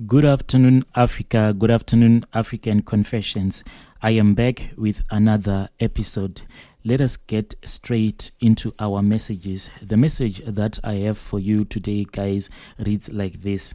Good afternoon, Africa. Good afternoon, African Confessions. I am back with another episode. Let us get straight into our messages. The message that I have for you today, guys, reads like this.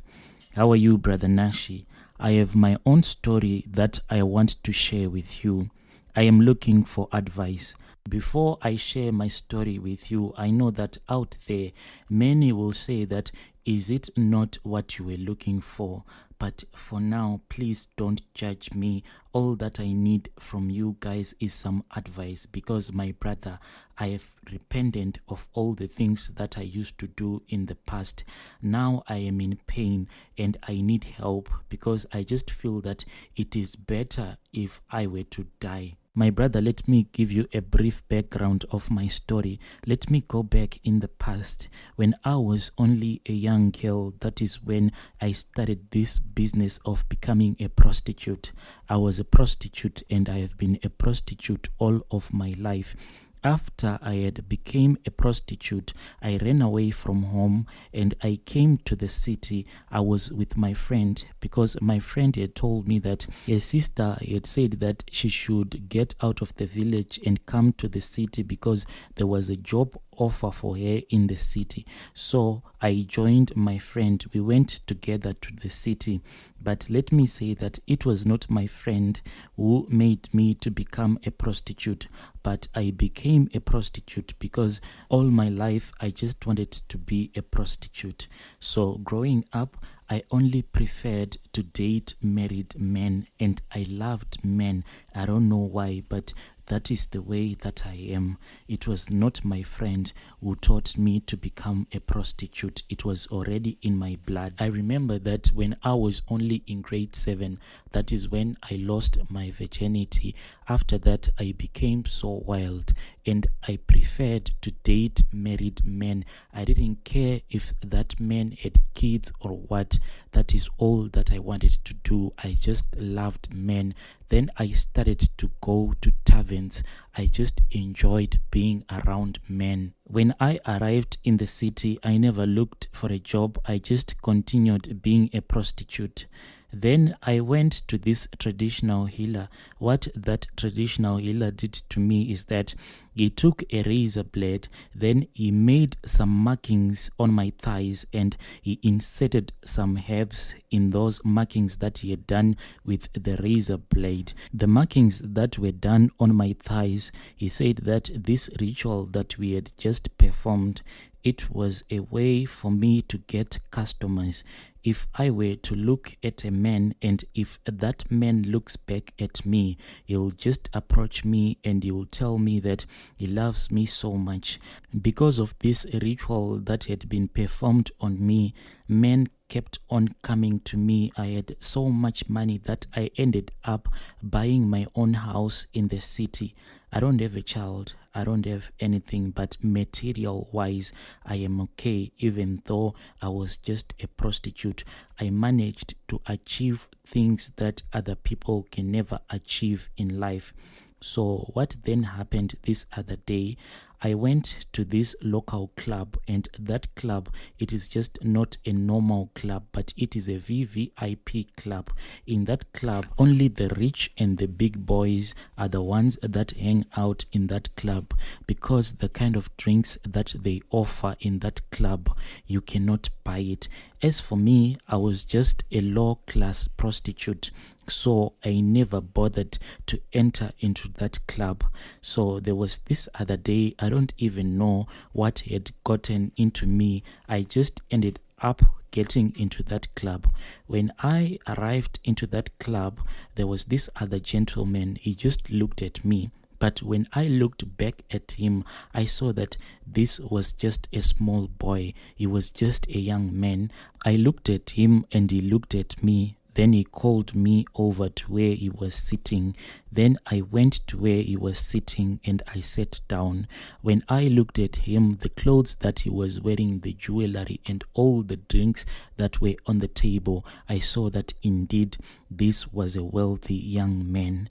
How are you, Brother Nashi? I have my own story that I want to share with you. I am looking for advice. Before I share my story with you, I know that out there, many will say that, is it not what you were looking for? But for now, please don't judge me. All that I need from you guys is some advice, because my brother, I have repented of all the things that I used to do in the past. Now I am in pain and I need help, because I just feel that it is better if I were to die. My brother, let me give you a brief background of my story. Let me go back in the past. When I was only a young girl, that is when I started this business of becoming a prostitute. I was a prostitute and I have been a prostitute all of my life. After I had became a prostitute, I ran away from home and I came to the city. I was with my friend because my friend had told me that her sister had said that she should get out of the village and come to the city because there was a job offer for her in the city. So I joined my friend. We went together to the city. But let me say that it was not my friend who made me to become a prostitute, but I became a prostitute because all my life I just wanted to be a prostitute. So growing up, I only preferred to date married men, and I loved men. I don't know why, but that is the way that I am. It was not my friend who taught me to become a prostitute. It was already in my blood. I remember that when I was only in grade 7, that is when I lost my virginity. After that, I became so wild and I preferred to date married men. I didn't care if that man had kids or what. That is all that I wanted to do. I just loved men. Then I started to go to taverns. I just enjoyed being around men. When I arrived in the city, I never looked for a job. I just continued being a prostitute. Then I went to this traditional healer. What that traditional healer did to me is that he took a razor blade, then he made some markings on my thighs and he inserted some herbs in those markings that he had done with the razor blade. The markings that were done on my thighs, he said that this ritual that we had just performed, it was a way for me to get customers. If I were to look at a man and if that man looks back at me, he'll just approach me and he'll tell me that he loves me so much. Because of this ritual that had been performed on me, men kept on coming to me. I had so much money that I ended up buying my own house in the city. I don't have a child. I don't have anything, but material wise, I am okay. Even though I was just a prostitute, I managed to achieve things that other people can never achieve in life. So what then happened this other day, I went to this local club, and that club, it is just not a normal club, but it is a VVIP club. In that club, only the rich and the big boys are the ones that hang out in that club, because the kind of drinks that they offer in that club, you cannot buy it. As for me, I was just a low-class prostitute, so I never bothered to enter into that club. So there was this other day, I don't even know what had gotten into me. I just ended up getting into that club. When I arrived into that club, there was this other gentleman. He just looked at me. But when I looked back at him, I saw that this was just a small boy. He was just a young man. I looked at him and he looked at me. Then he called me over to where he was sitting. Then I went to where he was sitting and I sat down. When I looked at him, the clothes that he was wearing, the jewelry and all the drinks that were on the table, I saw that indeed this was a wealthy young man.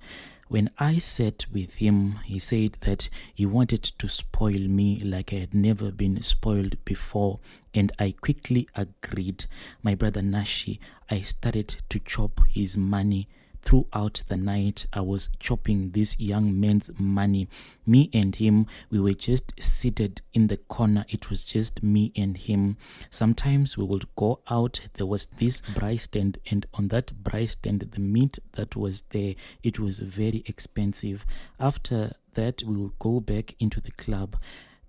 When I sat with him, he said that he wanted to spoil me like I had never been spoiled before, and I quickly agreed. My brother Nashi, I started to chop his money. Throughout the night, I was chopping this young man's money. Me and him, we were just seated in the corner. It was just me and him. Sometimes we would go out. There was this braai stand, and on that braai stand, the meat that was there, it was very expensive. After that, we would go back into the club.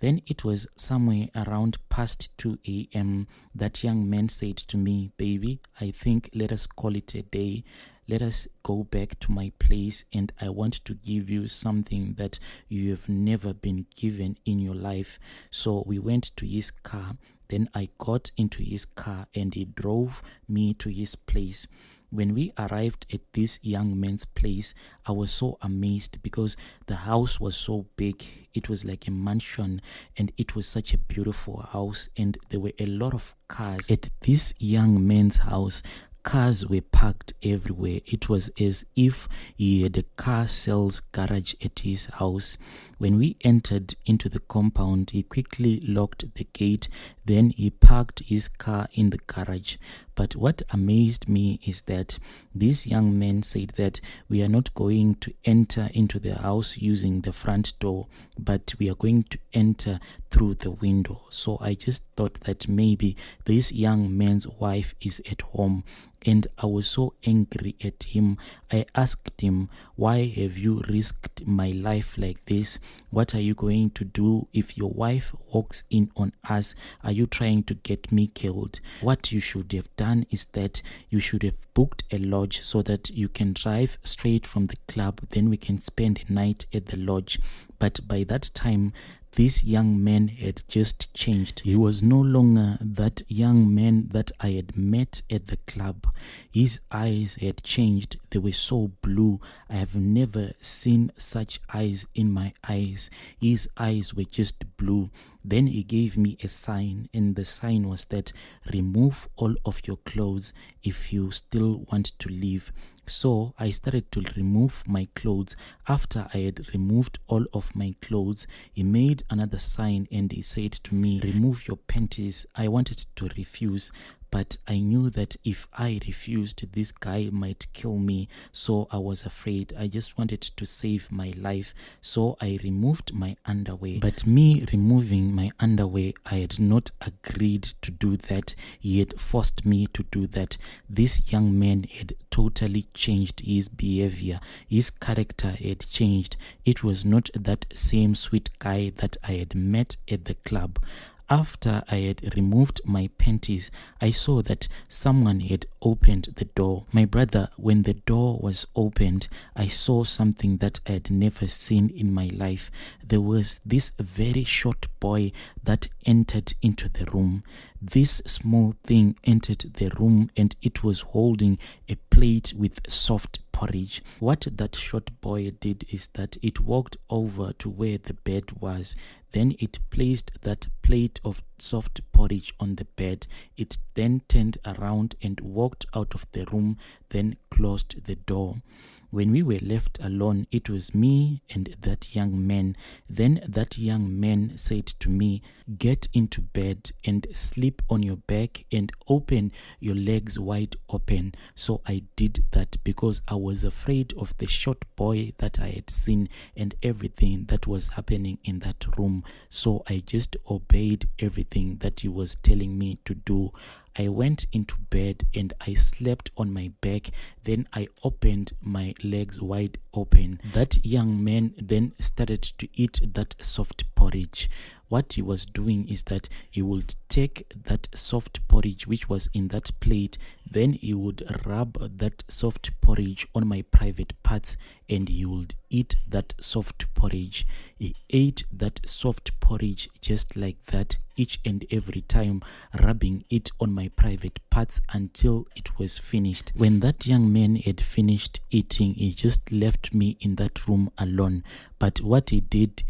Then it was somewhere around past 2 a.m. that young man said to me, "Baby, I think let us call it a day. Let us go back to my place, and I want to give you something that you have never been given in your life." So we went to his car. Then I got into his car and he drove me to his place. When we arrived at this young man's place, I was so amazed because the house was so big. It was like a mansion, and it was such a beautiful house, and there were a lot of cars at this young man's house. Cars were parked everywhere. It was as if he had a car sales garage at his house. When we entered into the compound, he quickly locked the gate. Then he parked his car in the garage. But what amazed me is that this young man said that we are not going to enter into the house using the front door, but we are going to enter through the window. So I just thought that maybe this young man's wife is at home. And I was so angry at him. I asked him, "Why have you risked my life like this? What are you going to do if your wife walks in on us? Are you trying to get me killed? What you should have done is that you should have booked a lodge so that you can drive straight from the club. Then we can spend a night at the lodge." But by that time, this young man had just changed. He was no longer that young man that I had met at the club. His eyes had changed. They were so blue. I have never seen such eyes in my eyes. His eyes were just blue. Then he gave me a sign, and the sign was that remove all of your clothes if you still want to live. So I started to remove my clothes. After I had removed all of my clothes, he made another sign and he said to me, "Remove your panties." I wanted to refuse, but I knew that if I refused, this guy might kill me. So I was afraid. I just wanted to save my life. So I removed my underwear. But me removing my underwear, I had not agreed to do that. He had forced me to do that. This young man had totally changed his behavior. His character had changed. It was not that same sweet guy that I had met at the club. After I had removed my panties, I saw that someone had opened the door. My brother, when the door was opened, I saw something that I had never seen in my life. There was this very short boy that entered into the room. This small thing entered the room and it was holding a plate with soft porridge. What that short boy did is that it walked over to where the bed was. Then it placed that plate of soft porridge on the bed. It then turned around and walked out of the room, then closed the door. When we were left alone, it was me and that young man. Then that young man said to me, "Get into bed and sleep on your back and open your legs wide open." So I did that because I was afraid of the short boy that I had seen and everything that was happening in that room. So I just obeyed everything that he was telling me to do. I went into bed and I slept on my back. Then I opened my legs wide open. That young man then started to eat that soft porridge. What he was doing is that he would take that soft porridge which was in that plate, then he would rub that soft porridge on my private parts and he would eat that soft porridge. He ate that soft porridge just like that each and every time, rubbing it on my private parts until it was finished. When that young man had finished eating, he just left me in that room alone. But what he did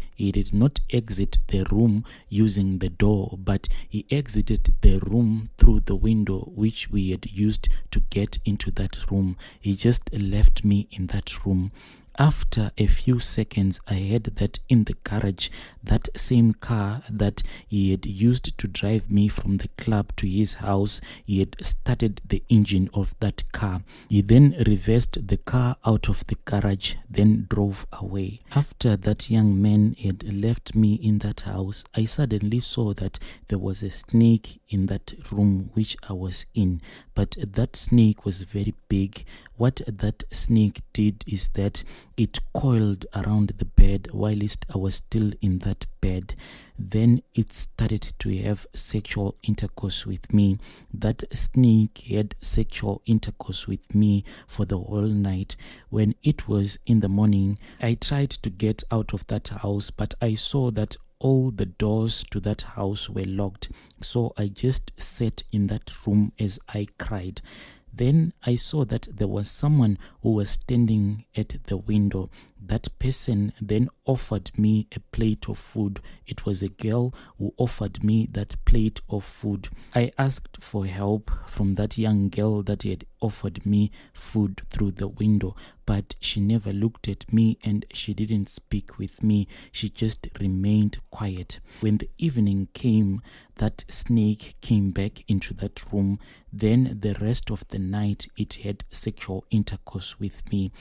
not exit the room using the door, but he exited the room through the window which we had used to get into that room. He just left me in that room. after a few seconds, I heard that in the garage, that same car that he had used to drive me from the club to his house, he had started the engine of that car. He then reversed the car out of the garage, then drove away. After that young man had left me in that house, I suddenly saw that there was a snake in that room which I was in, but that snake was very big. What that snake did is that it coiled around the bed whilst I was still in that bed. Then it started to have sexual intercourse with me. That snake had sexual intercourse with me for the whole night. When it was in the morning, I tried to get out of that house, but I saw that all the doors to that house were locked. So I just sat in that room as I cried. Then I saw that there was someone who was standing at the window. That person then offered me a plate of food. It was a girl who offered me that plate of food. I asked for help from that young girl that had offered me food through the window, but she never looked at me and she didn't speak with me. She just remained quiet. When the evening came, that snake came back into that room. Then the rest of the night it had sexual intercourse with me.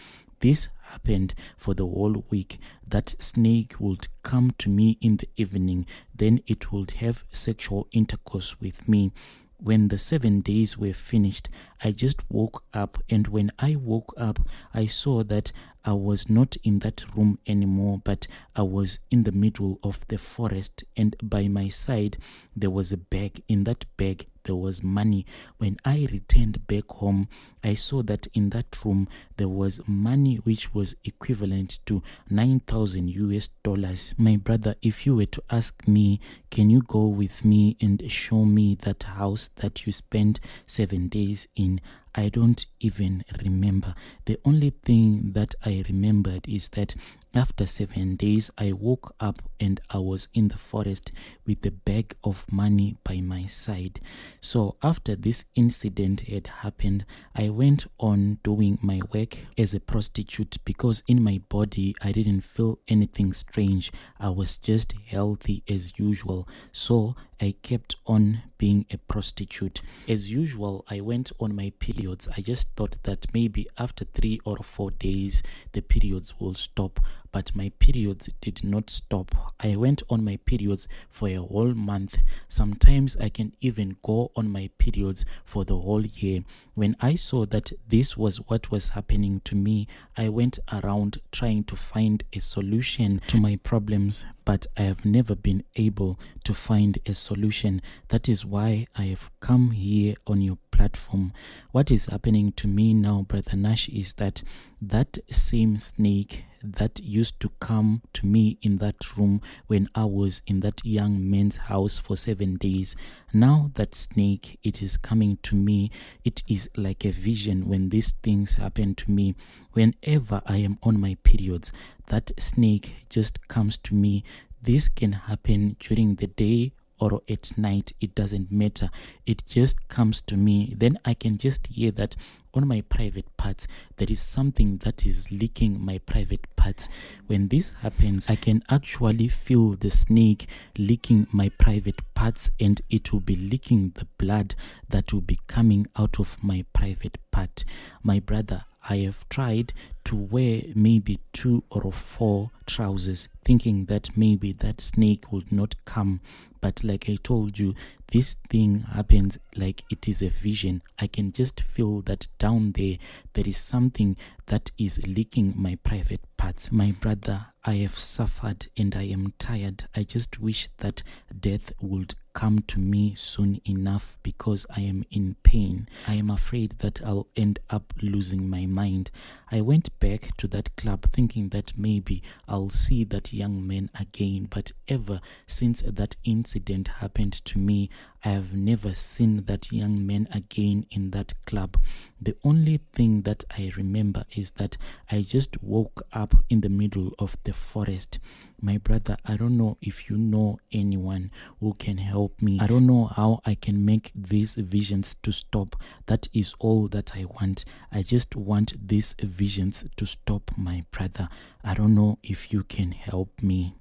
This happened for the whole week. That snake would come to me in the evening, then it would have sexual intercourse with me. When the 7 days were finished, I just woke up, and when I woke up, I saw that I was not in that room anymore, but I was in the middle of the forest, and by my side there was a bag. In that bag there was money. When I returned back home, I saw that in that room there was money which was equivalent to 9,000 US dollars. My brother, if you were to ask me, can you go with me and show me that house that you spent 7 days in? I don't even remember. The only thing that I remembered is that after 7 days, I woke up and I was in the forest with a bag of money by my side. So after this incident had happened, I went on doing my work as a prostitute because in my body, I didn't feel anything strange. I was just healthy as usual. So I kept on being a prostitute. As usual, I went on my periods. I just thought that maybe after 3 or 4 days, the periods will stop. But my periods did not stop. I went on my periods for a whole month. Sometimes I can even go on my periods for the whole year. When I saw that this was what was happening to me, I went around trying to find a solution to my problems, but I have never been able to find a solution. That is why I have come here on your platform. What is happening to me now, Brother Nash, is that same snake that used to come to me in that room when I was in that young man's house for 7 days, now that snake, it is coming to me. It is like a vision when these things happen to me. Whenever I am on my periods, that snake just comes to me. This can happen during the day or at night, it doesn't matter. It just comes to me. Then I can just hear that on my private parts, there is something that is licking my private parts. When this happens, I can actually feel the snake licking my private parts, and it will be licking the blood that will be coming out of my private part. My brother, I have tried to wear maybe 2 or 4 trousers, thinking that maybe that snake would not come. But like I told you, this thing happens like it is a vision. I can just feel that down there is something that is licking my private parts. My brother, I have suffered and I am tired. I just wish that death would come to me soon enough because I am in pain. I am afraid that I'll end up losing my mind. I went back to that club thinking that maybe I'll see that young man again, but ever since that incident happened to me, I have never seen that young man again in that club. The only thing that I remember is that I just woke up in the middle of the forest. My brother, I don't know if you know anyone who can help me. I don't know how I can make these visions to stop. That is all that I want. I just want these visions to stop, my brother. I don't know if you can help me."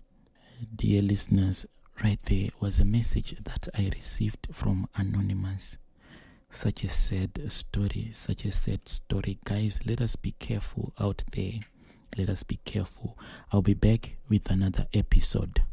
Dear listeners, right there was a message that I received from Anonymous. Such a sad story, such a sad story. Guys, let us be careful out there. Let us be careful. I'll be back with another episode.